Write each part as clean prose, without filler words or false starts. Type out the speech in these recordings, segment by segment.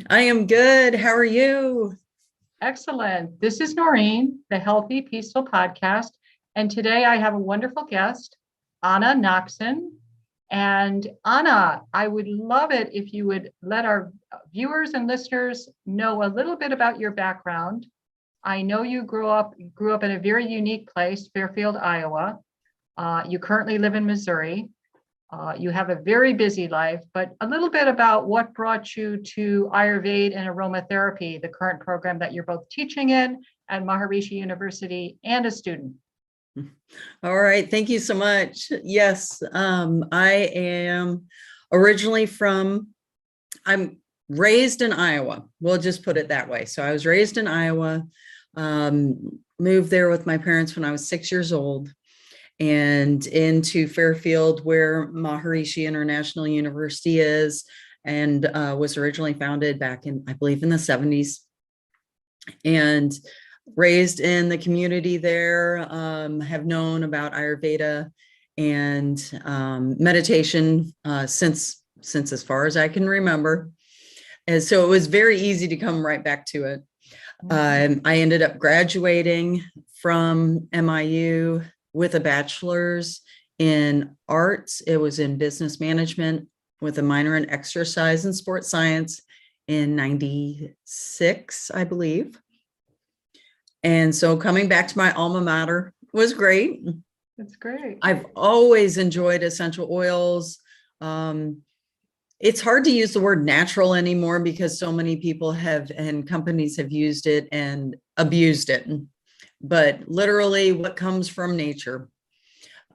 I am good. How are you? Excellent. This is Noreen, the Healthy Peaceful Podcast. And today I have a wonderful guest, Anna Noxon. And Anna, I would love it if you would let our viewers and listeners know a little bit about your background. I know you grew up in a very unique place, Fairfield, Iowa. You currently live in Missouri. You have a very busy life, but a little bit about what brought you to Ayurveda and aromatherapy, the current program that you're both teaching in at Maharishi University and a student. All right. Thank you so much. Yes, I am originally I'm raised in Iowa. We'll just put it that way. So I was raised in Iowa, moved there with my parents when I was 6 years old, and into Fairfield, where Maharishi International University is, and was originally founded back in, I believe, in the 70s. And raised in the community there, have known about Ayurveda and meditation since as far as I can remember. And so it was very easy to come right back to it. I ended up graduating from MIU with a bachelor's in arts. It was in business management with a minor in exercise and sports science in 96, I believe. And so coming back to my alma mater was great. That's great. I've always enjoyed essential oils. It's hard to use the word natural anymore because so many people have and companies have used it and abused it. But literally what comes from nature.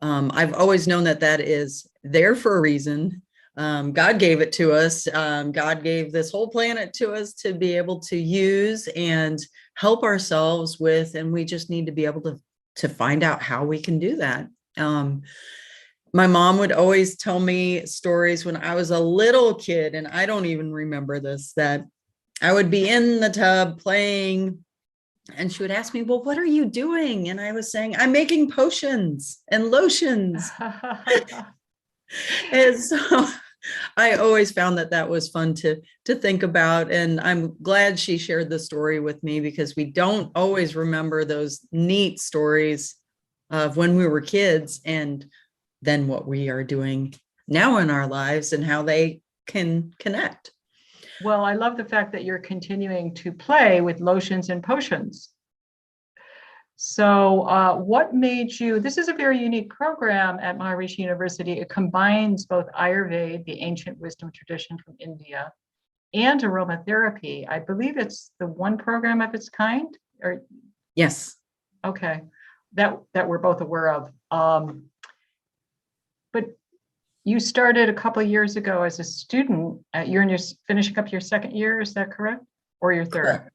I've always known that is there for a reason. God gave it to us. God gave this whole planet to us to be able to use and help ourselves with, and we just need to be able to find out how we can do that. My mom would always tell me stories when I was a little kid, and I don't even remember this, that I would be in the tub playing, and she would ask me, well, what are you doing? And I was saying, I'm making potions and lotions. And so I always found that was fun to think about. And I'm glad she shared the story with me because we don't always remember those neat stories of when we were kids and then what we are doing now in our lives and how they can connect. Well, I love the fact that you're continuing to play with lotions and potions. So what made you, this is a very unique program at Maharishi University. It combines both Ayurveda, the ancient wisdom tradition from India, and aromatherapy. I believe it's the one program of its kind, or Yes. okay, that we're both aware of. But you started a couple of years ago as a student. You're finishing up your second year, is that correct? Or your third?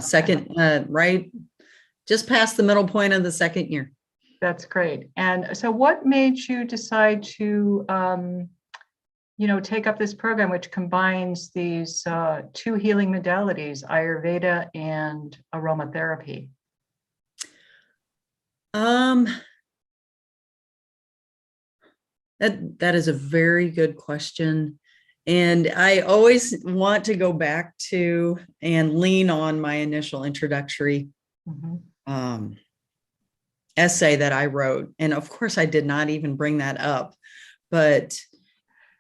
Second, right, just past the middle point of the second year. That's great. And so what made you decide to, take up this program, which combines these two healing modalities, Ayurveda and aromatherapy? That is a very good question. And I always want to go back to and lean on my initial introductory essay that I wrote. And of course, I did not even bring that up, but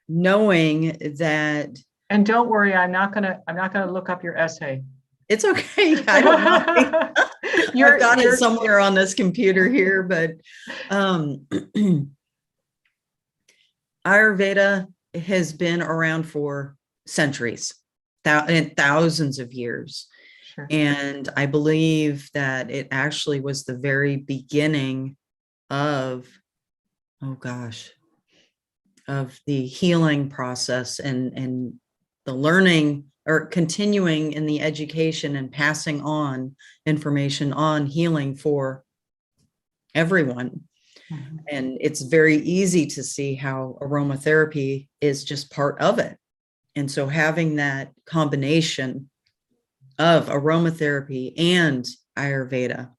knowing that. And don't worry, I'm not gonna look up your essay. It's okay. I don't know. I've got it somewhere on this computer here, but Ayurveda has been around for centuries, thousands of years. Sure. And I believe that it actually was the very beginning of, of the healing process and the learning or continuing in the education and passing on information on healing for everyone. Mm-hmm. And it's very easy to see how aromatherapy is just part of it. And so having that combination of aromatherapy and Ayurveda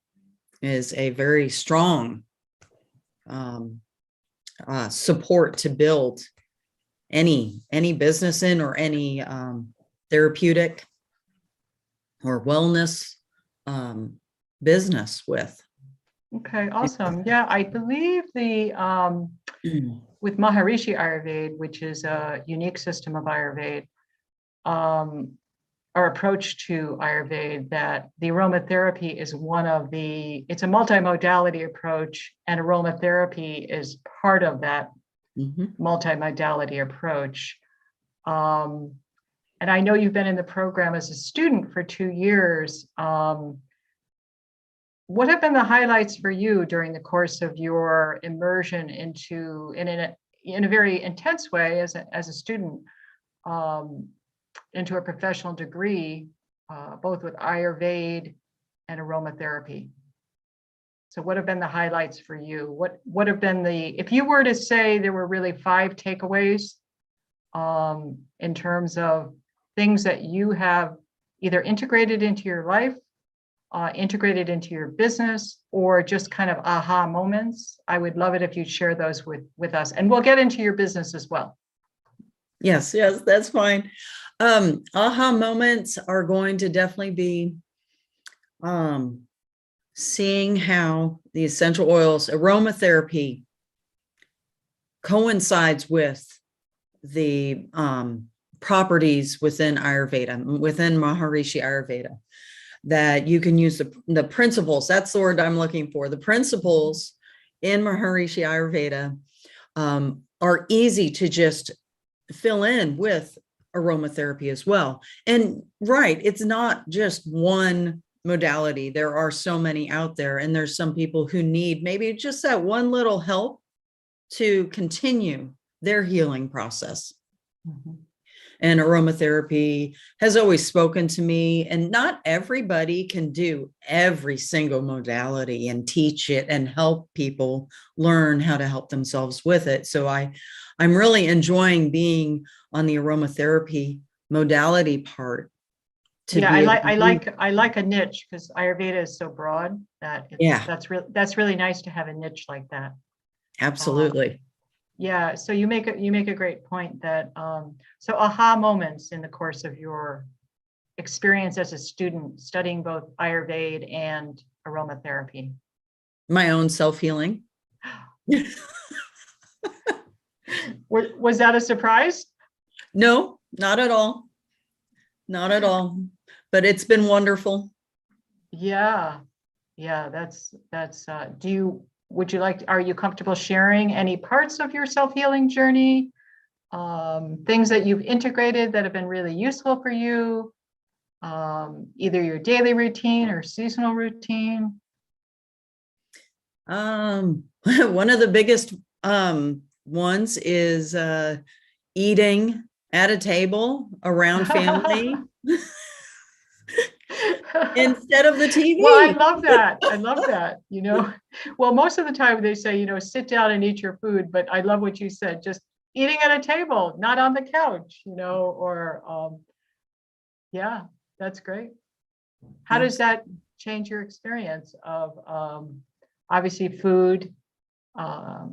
is a very strong support to build any business in or any therapeutic or wellness business with. Okay, awesome. Yeah, I believe with Maharishi Ayurveda, which is a unique system of Ayurveda, our approach to Ayurveda, that the aromatherapy is it's a multimodality approach, and aromatherapy is part of that multimodality approach. And I know you've been in the program as a student for 2 years. What have been the highlights for you during the course of your immersion in a very intense way as a student, into a professional degree, both with Ayurveda and aromatherapy? So what have been the highlights for you? What have been if you were to say there were really 5 takeaways in terms of things that you have either integrated into your life, integrated into your business, or just kind of aha moments, I would love it if you'd share those with us. And we'll get into your business as well. Yes, that's fine. Aha moments are going to definitely be seeing how the essential oils, aromatherapy, coincides with the properties within Ayurveda, within Maharishi Ayurveda, that you can use the principles. That's the word I'm looking for. The principles in Maharishi Ayurveda are easy to just fill in with aromatherapy as well. And right, it's not just one modality. There are so many out there, and there's some people who need maybe just that one little help to continue their healing process. And aromatherapy has always spoken to me, and not everybody can do every single modality and teach it and help people learn how to help themselves with it. So I'm really enjoying being on the aromatherapy modality part. I like a niche, because Ayurveda is so broad that that's really nice to have a niche like that. Absolutely. Yeah, so you make a great point that so aha moments in the course of your experience as a student studying both Ayurveda and aromatherapy. My own self-healing. Was that a surprise? No, not at all. Not at all. But it's been wonderful. Yeah, are you comfortable sharing any parts of your self-healing journey? Things that you've integrated that have been really useful for you, either your daily routine or seasonal routine? One of the biggest ones is eating at a table around family instead of the TV. Well, I love that. Well, most of the time they say, sit down and eat your food, but I love what you said, just eating at a table, not on the couch, yeah, that's great. How does that change your experience of obviously food,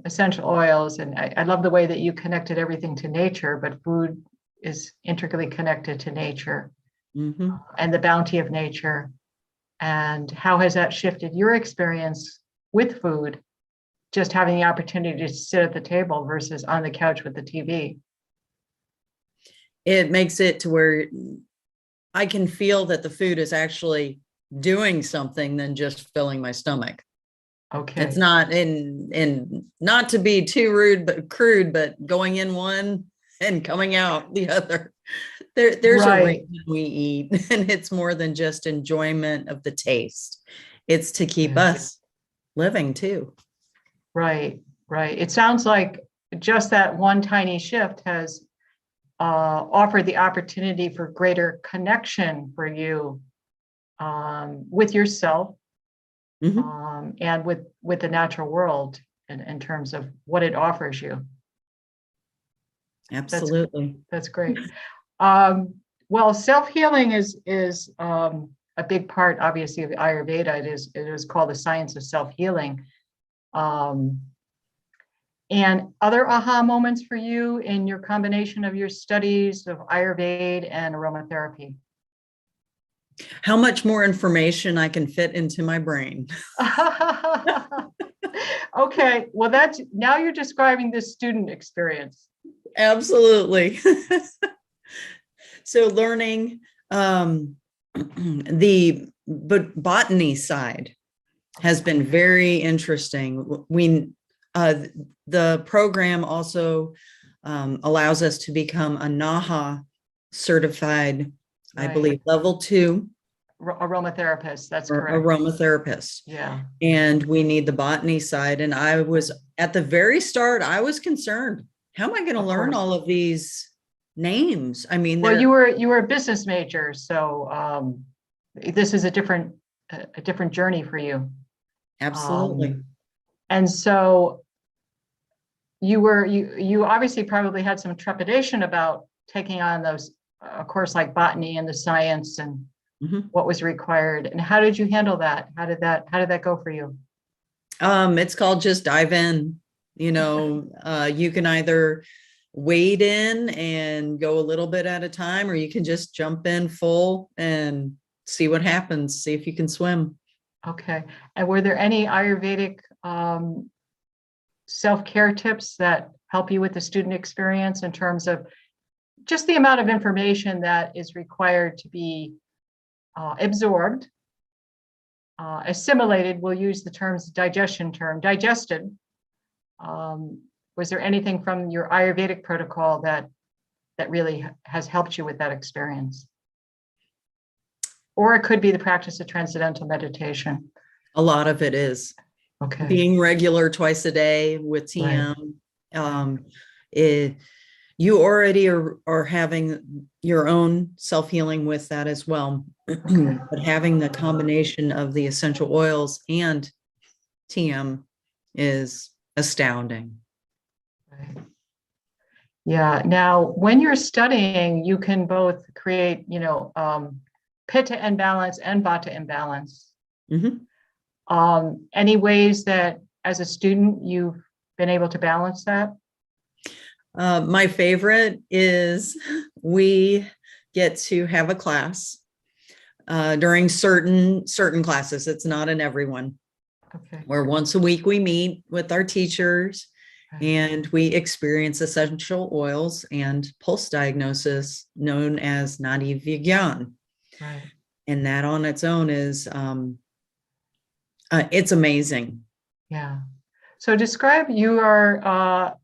essential oils? And I love the way that you connected everything to nature, but food is intricately connected to nature and the bounty of nature. And how has that shifted your experience with food, just having the opportunity to sit at the table versus on the couch with the TV? It makes it to where I can feel that the food is actually doing something than just filling my stomach. Okay. It's not not to be too rude, but crude, but going in one and coming out the other. There's a reason we eat, and it's more than just enjoyment of the taste. It's to keep us living too. Right. It sounds like just that one tiny shift has offered the opportunity for greater connection for you with yourself and with the natural world in terms of what it offers you. Absolutely. That's great. Well, self-healing is a big part, obviously, of Ayurveda. It is called the science of self-healing. And other aha moments for you in your combination of your studies of Ayurveda and aromatherapy? How much more information I can fit into my brain. Okay, well, now you're describing the student experience. Absolutely. So learning the botany side has been very interesting. The program also allows us to become a NAHA certified, I believe, level 2 Aromatherapist, that's or correct. aromatherapist. Yeah. And we need the botany side. And I was at the very start, I was concerned. How am I going to learn all of these names? I mean, well, you were a business major, so this is a different journey for you. Absolutely. And so you obviously probably had some trepidation about taking on those a course like botany and the science and what was required. And how did you handle that? How did that go for you? It's called just dive in. You can either wade in and go a little bit at a time, or you can just jump in full and see what happens, see if you can swim. Okay. And were there any Ayurvedic self-care tips that help you with the student experience in terms of just the amount of information that is required to be absorbed, assimilated? We'll use the digested. Was there anything from your Ayurvedic protocol that really has helped you with that experience? Or it could be the practice of transcendental meditation. A lot of it is being regular twice a day with TM. You already are having your own self-healing with that as well. But having the combination of the essential oils and TM is astounding. Yeah. Now, when you're studying, you can both create, pitta imbalance and vata imbalance. Any ways that as a student you've been able to balance that? My favorite is we get to have a class during certain classes. It's not in everyone. Where once a week we meet with our teachers and we experience essential oils and pulse diagnosis known as Nadi Vigyan. And that on its own is it's amazing. Yeah. So describe how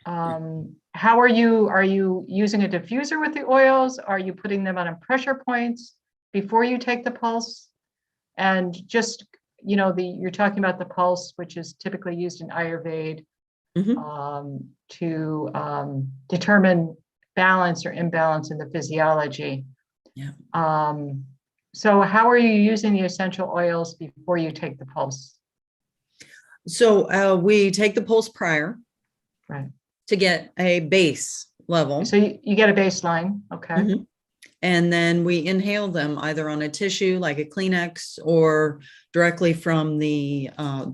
are you using a diffuser with the oils? Are you putting them on pressure points before you take the pulse? And just, you're talking about the pulse, which is typically used in Ayurveda to determine balance or imbalance in the physiology. So how are you using the essential oils before you take the pulse? So we take the pulse prior to get a base level. So you get a baseline. Okay. And then we inhale them either on a tissue like a Kleenex or directly from the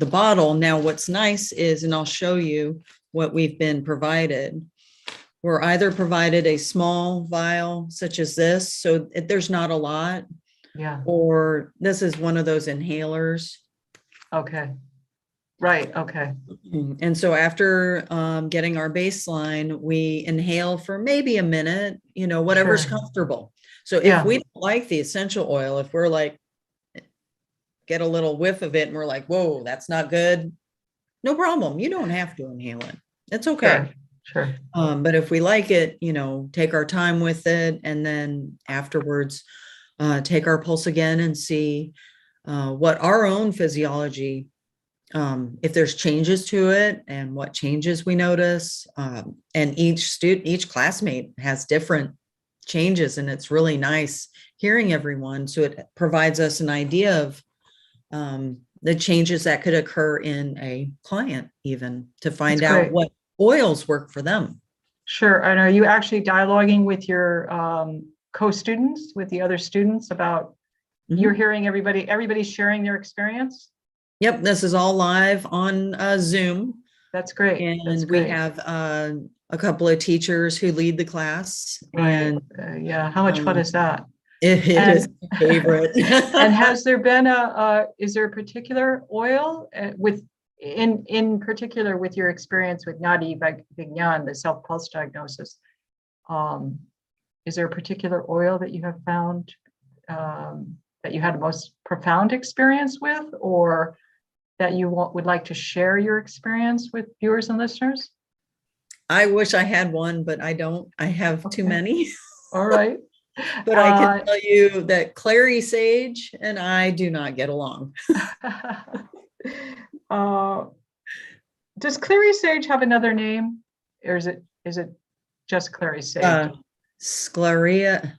bottle. Now, what's nice is, and I'll show you what we've been provided. We're either provided a small vial such as this, so there's not a lot. Or this is one of those inhalers. Okay. Right. Okay. And so after getting our baseline, we inhale for maybe a minute, whatever's comfortable. So if we don't like the essential oil, if we're like, get a little whiff of it and we're like, whoa, that's not good, no problem. You don't have to inhale it. It's okay. Sure. But if we like it, take our time with it. And then afterwards, take our pulse again and see what our own physiology, if there's changes to it and what changes we notice. And each classmate has different changes, and it's really nice hearing everyone. So it provides us an idea of the changes that could occur in a client, even to find out what oils work for them. Sure. And are you actually dialoguing with your co-students, with the other students about, you're hearing everybody's sharing their experience? Yep. This is all live on Zoom. That's great. That's And we great. have a couple of teachers who lead the class. Right. And Yeah. How much fun is that? it is And my favorite. and has there been is there a particular oil with in particular with your experience with Nadi Vignan, the self-pulse diagnosis? Um, is there a particular oil that you have found that you had the most profound experience with, or that you would like to share your experience with viewers and listeners? I wish I had one, but I don't. I have too many. All right. But I can tell you that clary sage and I do not get along. Does clary sage have another name, or is it just clary sage? Scleria,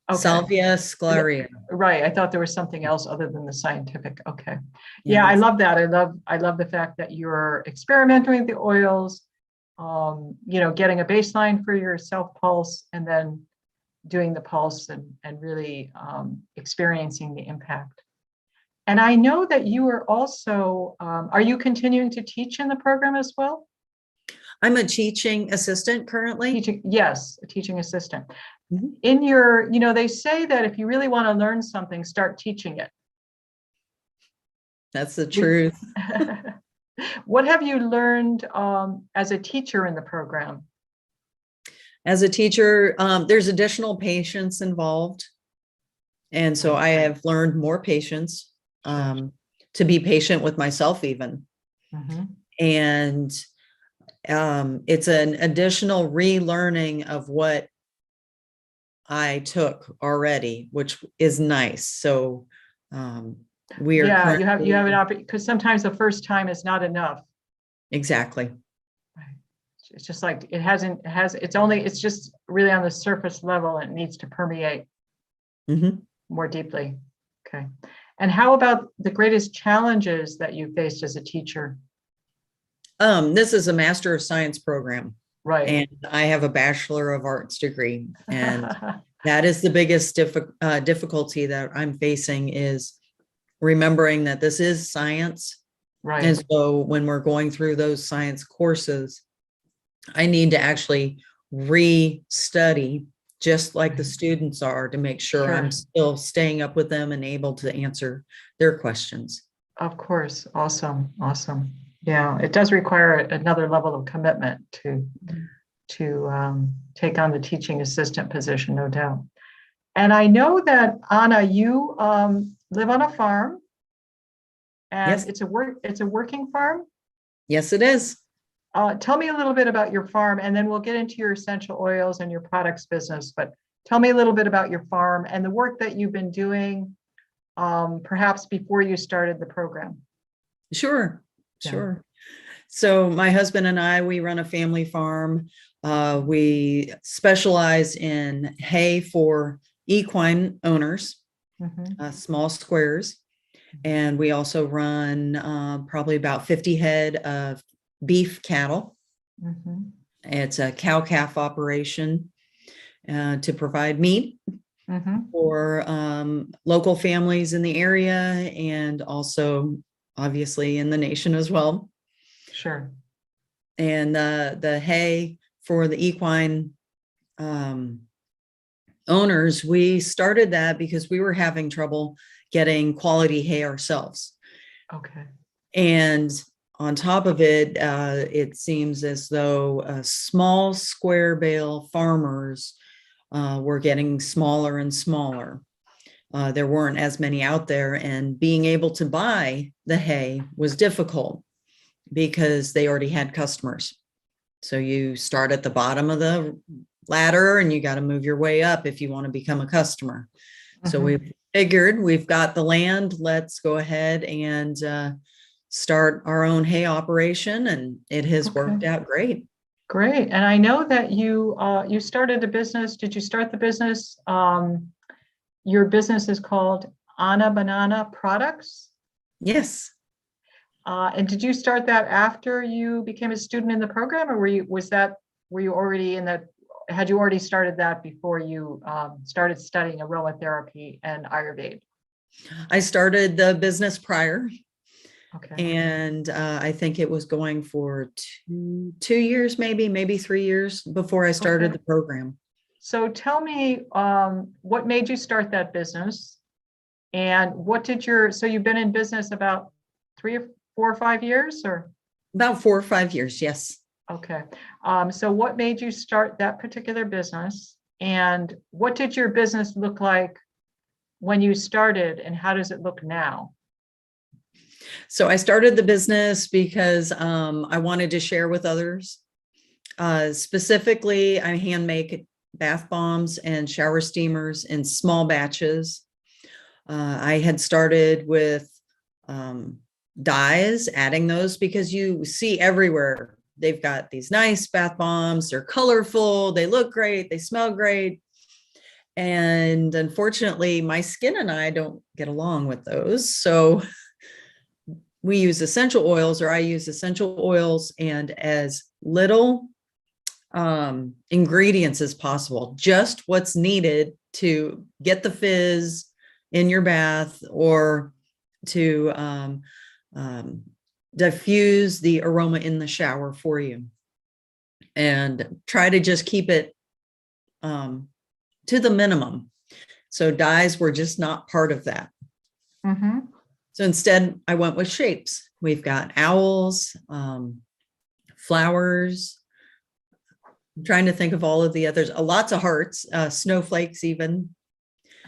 Okay. Salvia scleria. Right. I thought there was something else other than the scientific. Okay. Yeah, I love that. I love the fact that you're experimenting with the oils, getting a baseline for your self pulse and then doing the pulse and really experiencing the impact. And I know that you are also, are you continuing to teach in the program as well? I'm a teaching assistant currently. Yes, a teaching assistant. Mhm. In your, they say that if you really want to learn something, start teaching it. That's the truth. What have you learned as a teacher in the program? As a teacher, there's additional patience involved. And so I have learned more patience, to be patient with myself even. Mm-hmm. And it's an additional relearning of what I took already, which is nice. So we are Yeah, currently, you have an opportunity, because sometimes the first time is not enough. exactly. Right. It's just like it's just really on the surface level and it needs to permeate more deeply. Okay. And how about the greatest challenges that you faced as a teacher? This is a Master of Science program. Right. And I have a Bachelor of Arts degree. And that is the biggest difficulty that I'm facing, is remembering that this is science. Right. And so when we're going through those science courses, I need to actually re-study just like the students are, to make sure I'm still staying up with them and able to answer their questions. Of course. Awesome. Awesome. Yeah, it does require another level of commitment to take on the teaching assistant position, no doubt. And I know that, Anna, you live on a farm, and Yes. it's a working farm. Yes, it is. Tell me a little bit about your farm, and then we'll get into your essential oils and your products business. But tell me a little bit about your farm and the work that you've been doing, perhaps before you started the program. Sure. Yeah. Sure. So my husband and I, we run a family farm. We specialize in hay for equine owners, small squares. And we also run probably about 50 head of beef cattle. It's a cow-calf operation to provide meat for local families in the area, and also obviously in the nation as well. Sure. And the hay for the equine owners, we started that because we were having trouble getting quality hay ourselves. Okay. And on top of it, it seems as though small square bale farmers were getting smaller and smaller. There weren't as many out there, and being able to buy the hay was difficult because they already had customers. So you start at the bottom of the ladder and you got to move your way up if you want to become a customer. So we figured, we've got the land, let's go ahead and start our own hay operation, and it has worked out great. Great. And I know that you started a business. Did you start the business? Your business is called Anna Banana Products. Yes. And did you start that after you became a student in the program, or were you already in that? Had you already started that before you started studying aromatherapy and Ayurveda? I started the business prior. Okay. And I think it was going for 2 years, maybe 3 years before I started the program. So tell me, what made you start that business? And so you've been in business about 3 or 4 or 5 years, or? About 4 or 5 years, yes. Okay. So what made you start that particular business? And what did your business look like when you started, and how does it look now? So I started the business because I wanted to share with others. Specifically, I hand make bath bombs and shower steamers in small batches. I had started with dyes, adding those because you see everywhere. They've got these nice bath bombs. They're colorful. They look great. They smell great. And unfortunately, my skin and I don't get along with those. So we use essential oils, or I use essential oils, and as little ingredients as possible, just what's needed to get the fizz in your bath, or to diffuse the aroma in the shower for you, and try to just keep it to the minimum. So dyes were just not part of that. Mm-hmm. So instead, I went with shapes. We've got owls, flowers. I'm trying to think of all of the others. Lots of hearts, snowflakes even.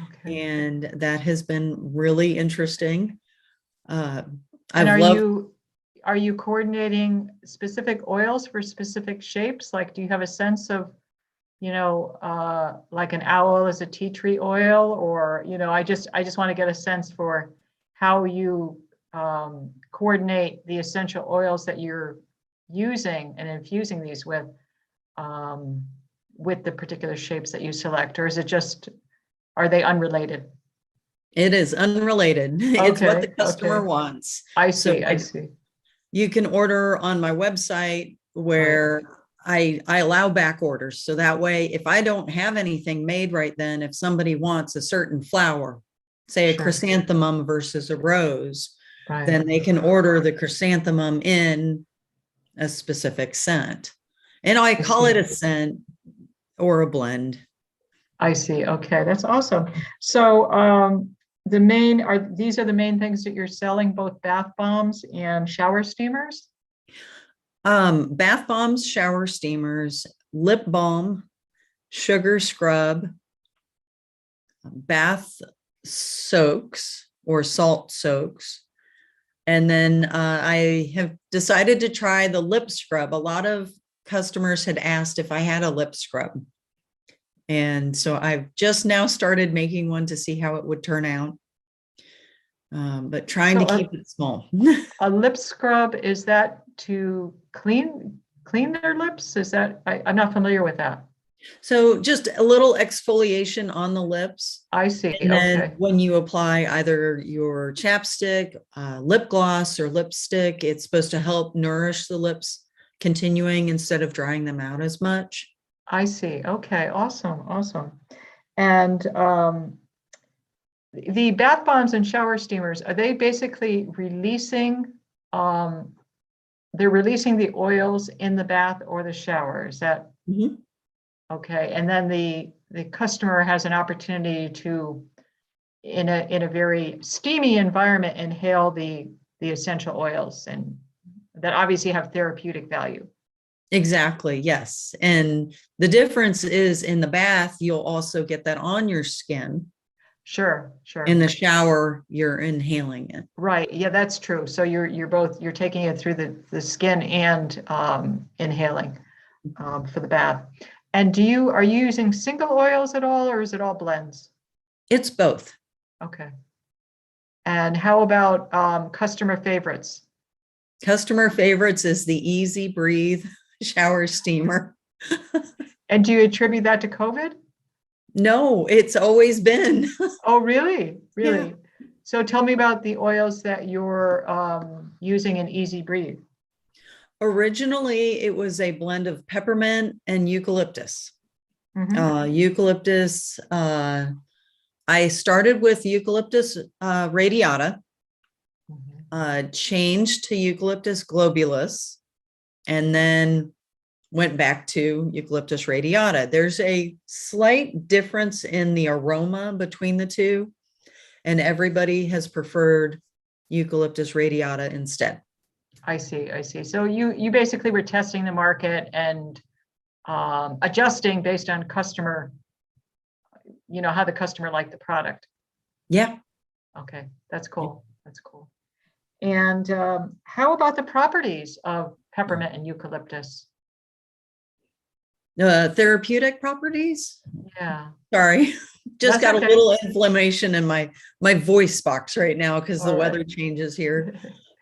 Okay. And that has been really interesting. And I've loved. are you coordinating specific oils for specific shapes? Like, do you have a sense of, like an owl is a tea tree oil, or, I just want to get a sense for how you coordinate the essential oils that you're using and infusing these with the particular shapes that you select, or is it just, are they unrelated? It is unrelated. It's what the Okay, customer okay. wants. I So see, I see. you can order on my website, where I allow back orders. So that way, if I don't have anything made right then, if somebody wants a certain flower, say a Sure. chrysanthemum versus a rose, Right. then they can order the chrysanthemum in a specific scent. And I call it a scent or a blend. I see. Okay, that's awesome. So these are the main things that you're selling, both bath bombs and shower steamers? Bath bombs, shower steamers, lip balm, sugar scrub, bath soaks or salt soaks. And then I have decided to try the lip scrub. A lot of customers had asked if I had a lip scrub. And so I've just now started making one to see how it would turn out. But trying to keep it small. A lip scrub, is that to clean their lips? Is that, I'm not familiar with that. So just a little exfoliation on the lips. I see. And then Okay. when you apply either your chapstick, lip gloss, or lipstick, it's supposed to help nourish the lips, continuing instead of drying them out as much. I see. Okay. Awesome. Awesome. And the bath bombs and shower steamers, are they basically they're releasing the oils in the bath or the shower? Is that okay? And then the customer has an opportunity to, in a very steamy environment, inhale the essential oils, and that obviously have therapeutic value. Exactly. Yes. And the difference is, in the bath, you'll also get that on your skin. Sure, sure. In the shower, you're inhaling it. Right. Yeah, that's true. So you're taking it through the skin and inhaling for the bath. And are you using single oils at all, or is it all blends? It's both. Okay. And how about customer favorites? Customer favorites is the Easy Breathe shower steamer. And do you attribute that to COVID? No, it's always been. Oh, really? Really? Yeah. So tell me about the oils that you're using in Easy Breathe. Originally, it was a blend of peppermint and eucalyptus. Eucalyptus, I started with eucalyptus radiata, changed to Eucalyptus globulus, and then went back to Eucalyptus radiata. There's a slight difference in the aroma between the two, and everybody has preferred Eucalyptus radiata instead. I see. I see. So you basically were testing the market and adjusting based on customer, how the customer liked the product. Yeah. Okay, that's cool. That's cool. And how about the properties of peppermint and eucalyptus? Therapeutic properties. Yeah. Sorry, just That's got okay. a little inflammation in my voice box right now because the All weather right. changes here.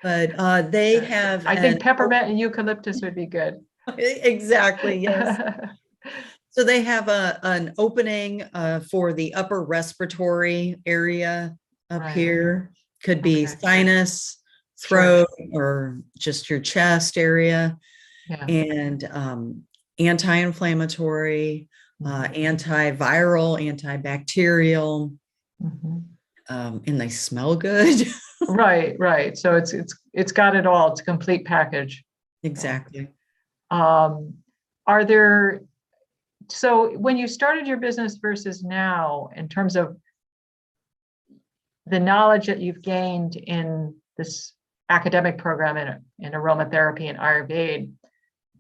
But they have I think peppermint and eucalyptus would be good. exactly, yes. So they have an opening for the upper respiratory area up Right. here. Could be Okay. sinus, Sure. throat, or just your chest area. Yeah. And anti-inflammatory, antiviral, antibacterial, Mhm. and they smell good. Right, right. So it's got it all. It's a complete package. Exactly. Are there, so when you started your business versus now, in terms of the knowledge that you've gained in this academic program in aromatherapy and Ayurveda,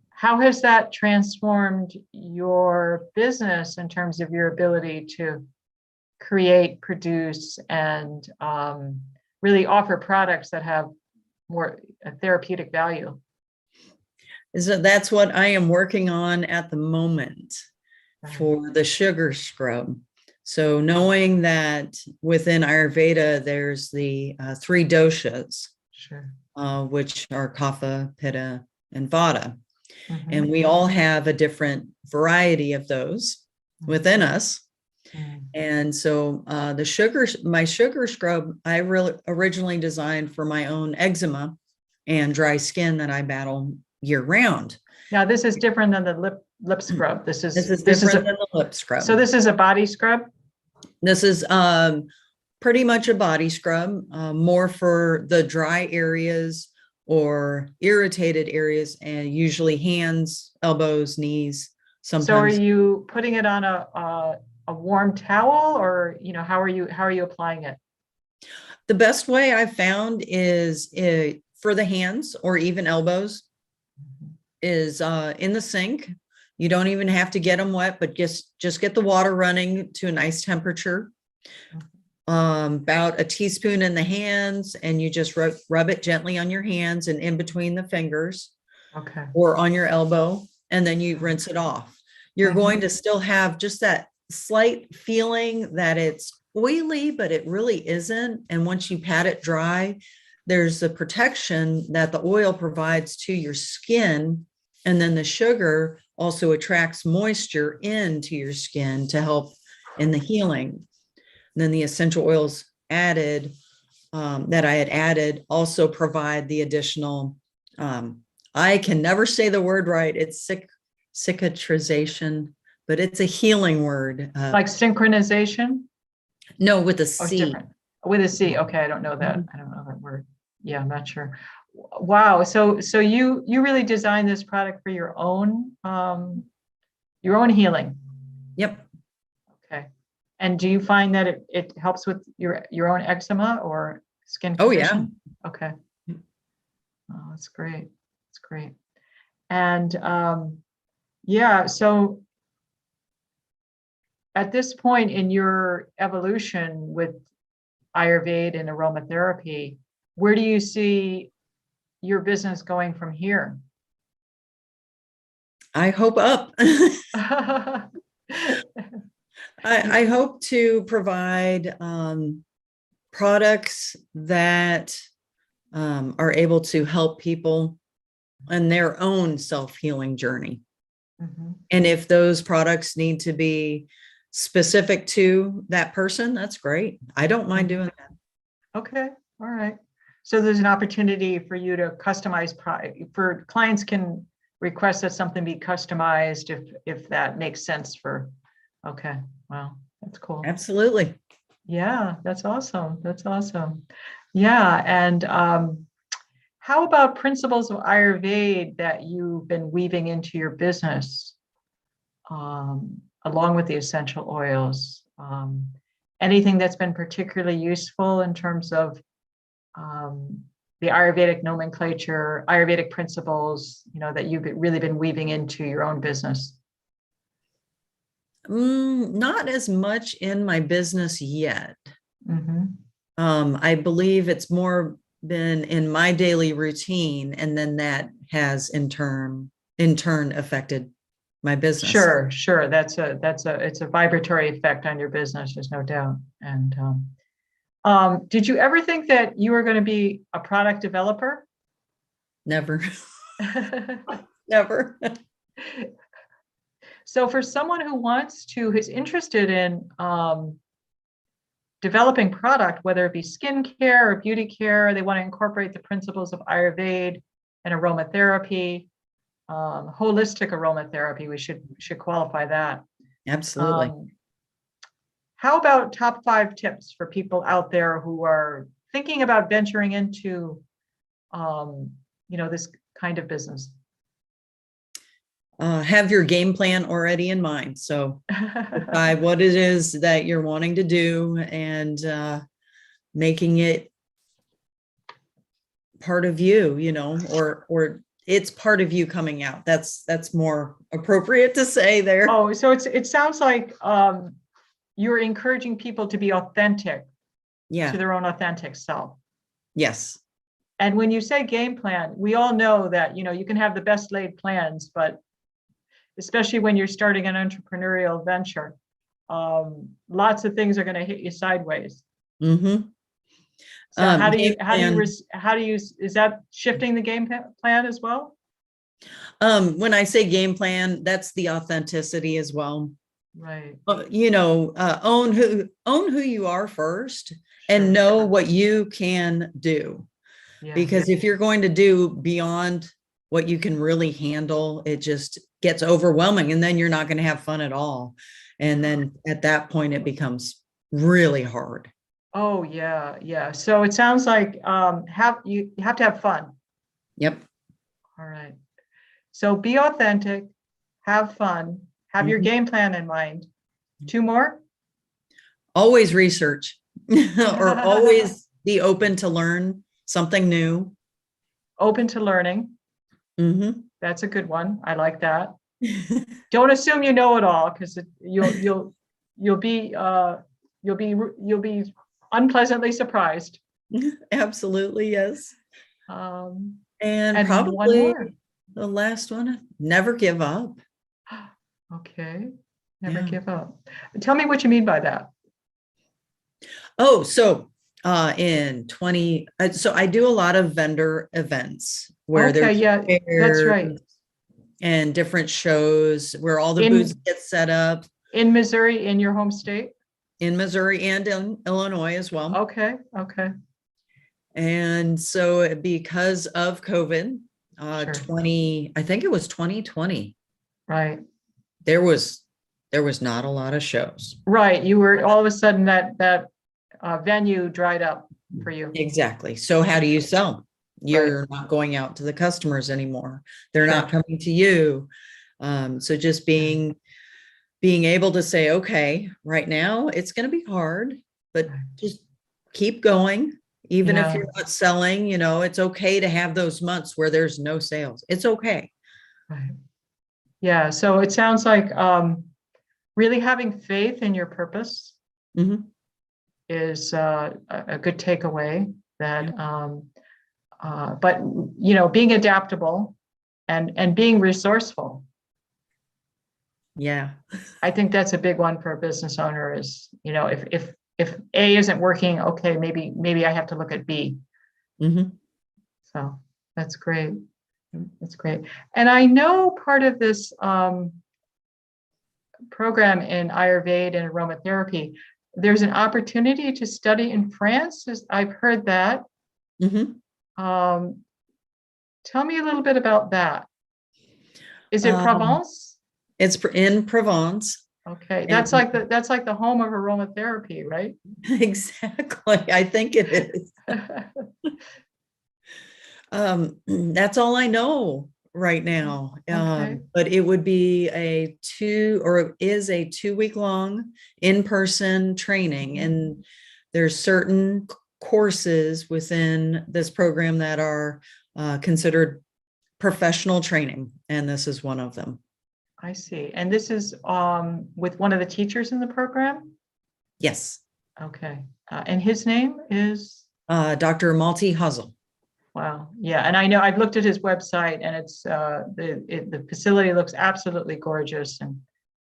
how has that transformed your business in terms of your ability to create, produce, and really offer products that have more therapeutic value? So that's what I am working on at the moment for the sugar scrub. So knowing that within Ayurveda, there's the 3 doshas, Sure. Which are Kapha, Pitta, and Vata. Mm-hmm. And we all have a different variety of those within us. Mm-hmm. And so my sugar scrub, I really originally designed for my own eczema and dry skin that I battle year round. Now this is different than the lip scrub. This is different than the lip scrub. So this is a body scrub? This is pretty much a body scrub, more for the dry areas or irritated areas, and usually hands, elbows, knees. Sometimes. So are you putting it on a warm towel, or how are you applying it? The best way I've found is for the hands or even elbows is in the sink. You don't even have to get them wet, but just get the water running to a nice temperature. About a teaspoon in the hands, and you just rub it gently on your hands and in between the fingers. Okay. Or on your elbow, and then you rinse it off. You're going to still have just that slight feeling that it's oily, but it really isn't. And once you pat it dry, there's the protection that the oil provides to your skin. And then the sugar also attracts moisture into your skin to help in the healing. And then the essential oils added that I had added also provide the additional, I can never say the word right. It's cicatrization, but it's a healing word. Like synchronization? No, with a Oh, C. different. With a C. Okay, I don't know that. I don't know that word. Yeah, I'm not sure. Wow. So you really designed this product for your own healing. Yep. Okay. And do you find that it helps with your own eczema or skin Oh, condition? yeah. Okay. Oh, that's great. That's great. And yeah, so at this point in your evolution with Ayurveda and aromatherapy, where do you see your business going from here? I hope up. I hope to provide products that are able to help people on their own self-healing journey. Mm-hmm. And if those products need to be specific to that person, that's great. I don't mind doing that. Okay. All right. So there's an opportunity for you to customize for clients can request that something be customized if that makes sense for. Okay. Wow. That's cool. Absolutely. Yeah, that's awesome. That's awesome. Yeah. And how about principles of Ayurveda that you've been weaving into your business, along with the essential oils? Anything that's been particularly useful in terms of the Ayurvedic nomenclature, Ayurvedic principles, that you've really been weaving into your own business? Not as much in my business yet. Mm-hmm. I believe it's more been in my daily routine, and then that has in turn affected my business. Sure. It's a vibratory effect on your business, there's no doubt. And did you ever think that you were going to be a product developer? Never. Never. So for someone who's interested in developing product, whether it be skincare or beauty care, they want to incorporate the principles of Ayurveda and aromatherapy, holistic aromatherapy, we should qualify that. Absolutely. How about top 5 tips for people out there who are thinking about venturing into, this kind of business? Have your game plan already in mind. So decide what it is that you're wanting to do, and making it part of you, or it's part of you coming out. That's more appropriate to say there. Oh, so it sounds like you're encouraging people to be authentic to their own authentic self. Yes. And when you say game plan, we all know that, you can have the best laid plans, but especially when you're starting an entrepreneurial venture, lots of things are going to hit you sideways. Mm-hmm. So how do you, is that shifting the game plan as well? When I say game plan, that's the authenticity as well. Right. Own who you are first, and know what you can do. Yeah. Because if you're going to do beyond what you can really handle, it just gets overwhelming, and then you're not going to have fun at all. And then at that point, it becomes really hard. Oh, yeah. So it sounds like you have to have fun. Yep. All right. So be authentic, have fun, have your game plan in mind. 2 more? Always research, or always be open to learn something new. Open to learning. Mm-hmm. That's a good one. I like that. Don't assume you know it all, because you'll be unpleasantly surprised. Absolutely, yes. And probably one more. The last one: never give up. Okay, never give up. Tell me what you mean by that. Oh, so so I do a lot of vendor events where there's that's right. And different shows where all the booths get set up. In Missouri, in your home state? In Missouri and in Illinois as well. Okay. And so because of COVID, I think it was 2020. Right. There was not a lot of shows. Right. You were all of a sudden that venue dried up for you. Exactly. So how do you sell? You're not going out to the customers anymore. They're not coming to you. So just being able to say, okay, right now it's going to be hard, but just keep going. Even if you're not selling, it's okay to have those months where there's no sales. It's okay. Right. Yeah. So it sounds like really having faith in your purpose is a good takeaway. That, but being adaptable and being resourceful. Yeah. I think that's a big one for a business owner is, if A isn't working, okay, maybe I have to look at B. So that's great. That's great. And I know part of this program in Ayurveda and aromatherapy, there's an opportunity to study in France. I've heard that. Tell me a little bit about that. Is it Provence? It's in Provence. Okay, that's like the home of aromatherapy, right? Exactly. I think it is. That's all I know right now. Okay. But it would be is a 2 week long in-person training. And there's certain courses within this program that are considered professional training. And this is one of them. I see. And this is with one of the teachers in the program? Yes. Okay. And his name is? Dr. Malti Huzzle. Wow. Yeah. And I know I've looked at his website, and it's the facility looks absolutely gorgeous and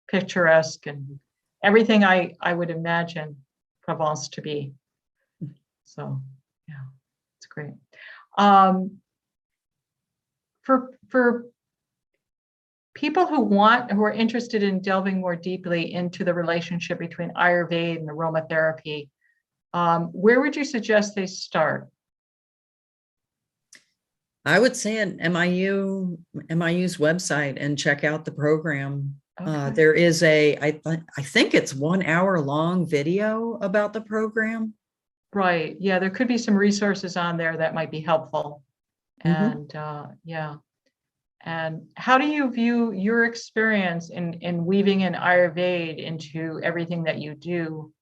picturesque and everything I would imagine Provence to be. So yeah, it's great. For people who are interested in delving more deeply into the relationship between Ayurveda and aromatherapy, where would you suggest they start? I would say an MIU's website and check out the program. Okay. There is I think it's 1 hour long video about the program. Right. Yeah, there could be some resources on there that might be helpful. Mhm. And yeah. And how do you view your experience in weaving in Ayurveda into everything that you do?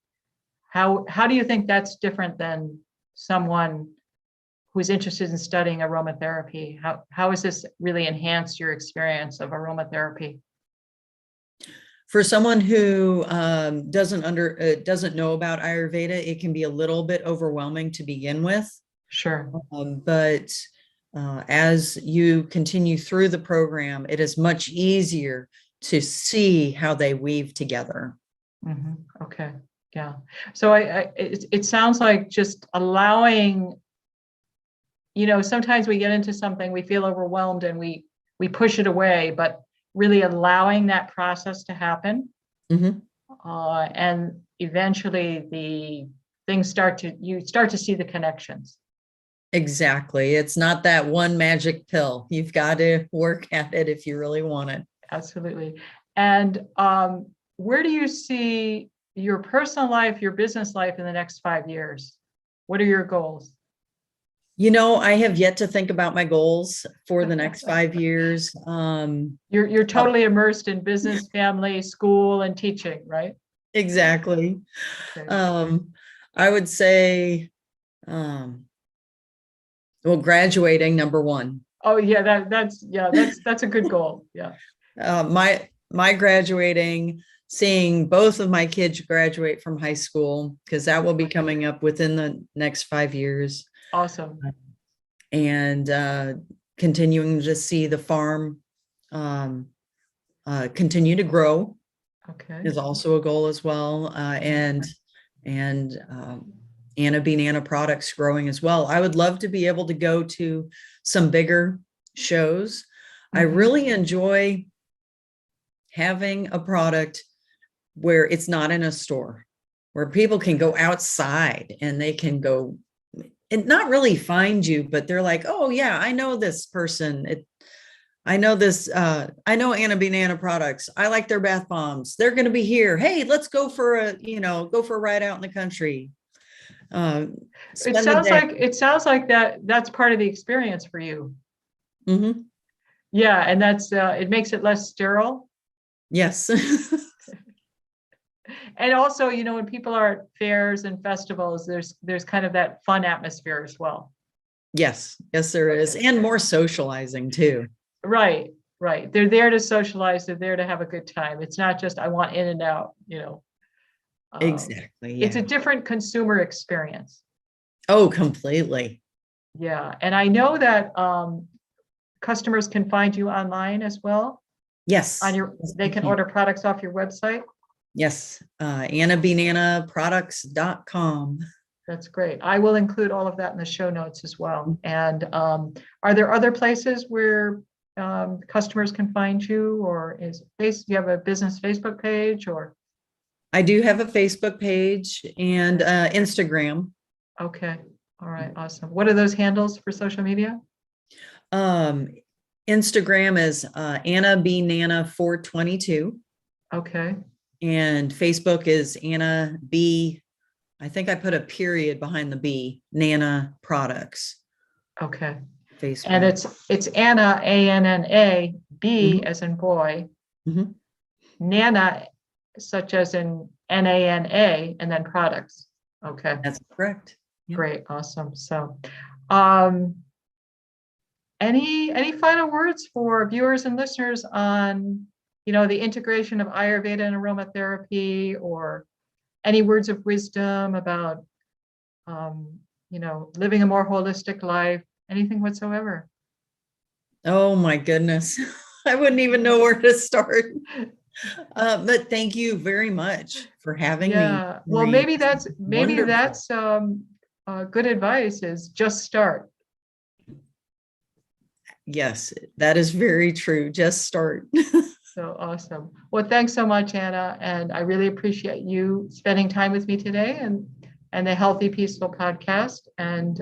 How do you think that's different than someone who's interested in studying aromatherapy? How has this really enhanced your experience of aromatherapy? For someone who doesn't know about Ayurveda, it can be a little bit overwhelming to begin with. Sure. But as you continue through the program, it is much easier to see how they weave together. Okay. Yeah. So it sounds like just allowing, sometimes we get into something, we feel overwhelmed and we push it away, but really allowing that process to happen. Mhm. And eventually you start to see the connections. Exactly. It's not that one magic pill. You've got to work at it if you really want it. Absolutely. And where do you see your personal life, your business life in the next 5 years? What are your goals? I have yet to think about my goals for the next 5 years. You're totally immersed in business, family, school, and teaching, right? Exactly. Okay. I would say, well, graduating, number one. Oh yeah, that's a good goal. Yeah. My graduating, seeing both of my kids graduate from high school, because that will be coming up within the next 5 years, Awesome. and continuing to see the farm continue to grow Okay. is also a goal as well. And Anna Bean Anna products growing as well. I would love to be able to go to some bigger shows. I really enjoy having a product where it's not in a store, where people can go outside and they can go and not really find you, but they're like, oh yeah, I know this person. I know this, I know Anna Bean Anna products. I like their bath bombs. They're going to be here. Hey, let's go for a ride out in the country. It Spend the sounds day. like that's part of the experience for you. Mm-hmm. Yeah, and that's it makes it less sterile. Yes. And also, when people are at fairs and festivals, there's kind of that fun atmosphere as well. Yes. Yes, there is. Okay. And more socializing too. Right, right. They're there to socialize. They're there to have a good time. It's not just I want in and out. Exactly. It's a Yeah. different consumer experience. Oh, completely. Yeah, and I know that customers can find you online as well. Yes. Yes, They they can can. order products off your website. Yes. AnnaBeanAnnaProducts.com. That's great. I will include all of that in the show notes as well. And are there other places where customers can find you, or you have a business Facebook page, or? I do have a Facebook page and Instagram. Okay. All right. Awesome. What are those handles for social media? Um, Instagram is Anna B Nana 422, Okay. and Facebook is Anna B. I think I put a period behind the B, Nana Products. Okay. And Facebook. it's Anna, Anna, B Mhm, as in boy, mhm. Nana, such as in Nana, and then products. Okay, That's correct. Yeah. great, awesome. So, um, any final words for viewers and listeners on, the integration of Ayurveda and aromatherapy, or any words of wisdom about, living a more holistic life, anything whatsoever? Oh my goodness. I wouldn't even know where to start. But thank you very much for having me, Yeah, well, Maureen. maybe Wonderful. that's good advice, is just start. Yes, that is very true. Just start. So awesome. Well, thanks so much, Anna, and I really appreciate you spending time with me today, and the Healthy Peaceful podcast. And